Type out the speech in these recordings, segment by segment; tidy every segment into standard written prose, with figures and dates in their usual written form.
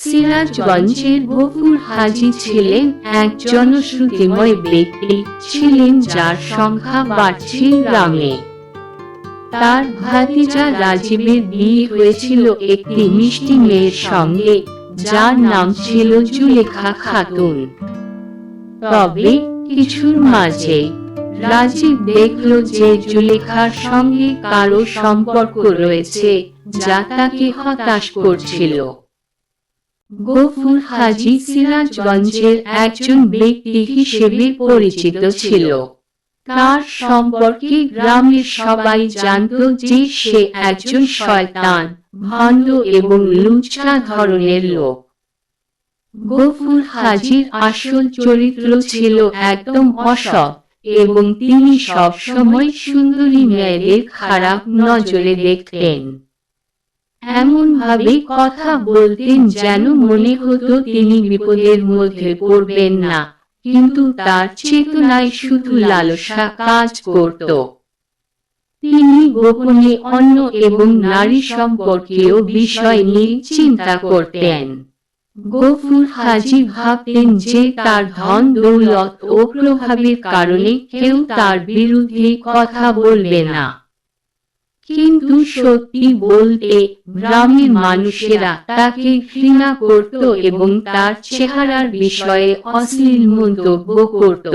সিরাজগঞ্জের গফুর হাজী ছিলেন এক জনশ্রুতিময় ব্যক্তি ছিলেন যার সংখ্যা বাড়ছিল গ্রামে। তার ভাতিজা রাজীবের বিয়ে হয়েছিল একটি মিষ্টি মেয়ের সঙ্গে, যার নাম ছিল জুলেখা খাতুন। তবে কিছুর মাঝে রাজীব দেখল যে জুলেখার সঙ্গে কারো সম্পর্ক রয়েছে, যা তাকে হতাশ করছিল। গফুর হাজী সিরাজগঞ্জের একজন ব্যক্তি হিসেবে পরিচিত ছিল। তার সম্পর্কে গ্রামের সবাই জানত যে সে একজন শয়তান, ভণ্ড এবং লুচ্চা ধরনের লোক। গফুর হাজীর আসল চরিত্র ছিল একদম অসৎ, এবং তিনি সবসময় সুন্দরী মেয়েদের খারাপ নজরে দেখতেন। এমন ভাবে কথা বলতেন যেন মনে হতো তিনি বিপদের মধ্যে পড়বেন না, কিন্তু তার চেতনায় শুধু লালসা কাজ করত। তিনি গোপনে অন্য এবং নারী সম্পর্কীয় বিষয় নিয়ে চিন্তা করতেন। গফুর হাজী ভাবতেন যে তার ধন দৌলত ও প্রভাবের কারণে কেউ তার বিরুদ্ধে কথা বলবে না। কিন্তু সত্যি বলতে, গ্রামের মানুষেরা তাকে ঘৃণা করত এবং তার চেহারার বিষয়ে অশ্লীল মন্তব্য করত।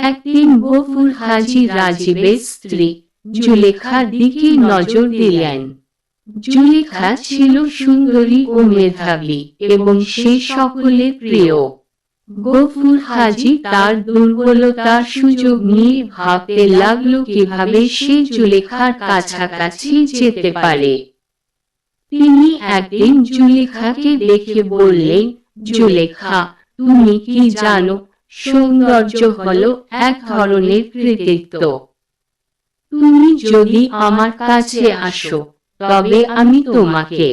একদিন গফুর হাজী রাজীবের স্ত্রী জুলেখার দিকে নজর দিলেন। জুলেখা ছিল সুন্দরী ও মেধাবী, এবং সে সকলের প্রিয়। গফুর হাজী তার দুর্বলতার সুযোগ নিয়ে ভাবতে লাগল কিভাবে সে জুলেখার কাছাকাছি যেতে পারে। তিনি একদিন জুলেখাকে দেখে বললেন, জুলেখা, তুমি কি জানো, সৌন্দর্য হলো এক ধরনের কৃতিত্ব। তুমি যদি আমার কাছে আসো, তবে আমি তোমাকে